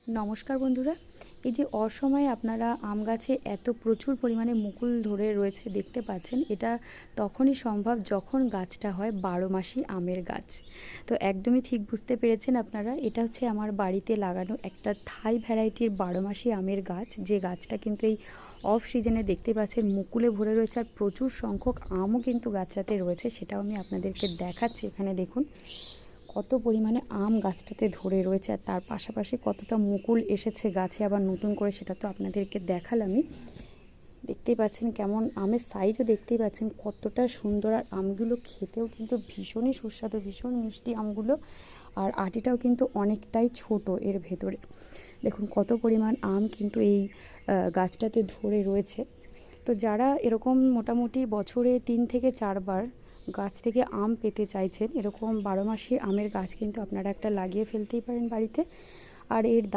নমস্কার বন্ধুরা, এই যে অসময়ে আপনারা আম গাছে এত প্রচুর পরিমাণে মুকুল ধরে রয়েছে দেখতে পাচ্ছেন, এটা তখনই সম্ভব যখন গাছটা হয় 12 মাসি আমের গাছ। তো একদমই ঠিক বুঝতে পেরেছেন আপনারা, এটা হচ্ছে আমার বাড়িতে লাগানো একটা থাই ভ্যারাইটির 12 মাসি আমের গাছ, যে গাছটা কিন্তু এই অফ সিজনে দেখতে পাচ্ছেন মুকুলে ভরে রয়েছে, আর প্রচুর সংখ্যক আমও কিন্তু গাছটাতে রয়েছে। সেটাও আমি আপনাদেরকে দেখাচ্ছি। এখানে দেখুন কত পরিমাণে আম গাছটাতে ধরে রয়েছে, আর তার পাশাপাশি কতটা মুকুল এসেছে গাছে আবার নতুন করে, সেটা তো আপনাদেরকে দেখালামই। দেখতেই পাচ্ছেন কেমন আমের সাইজও দেখতেই পাচ্ছেন কতটা সুন্দর, আর আমগুলো খেতেও কিন্তু ভীষণই সুস্বাদু, ভীষণ মিষ্টি আমগুলো। আর আটিটাও কিন্তু অনেকটাই ছোট এর ভেতরে। দেখুন কত পরিমাণ আম কিন্তু এই গাছটাতে ধরে রয়েছে। তো যারা এরকম মোটামুটি বছরে 3 থেকে 4 বার গাছ থেকে আম পেতে চাইছেন, এরকম 12 মাসি আমের গাছ কিন্তু আপনারা একটা লাগিয়ে ফেলতেই পারেন বাড়িতে। আর এর দাম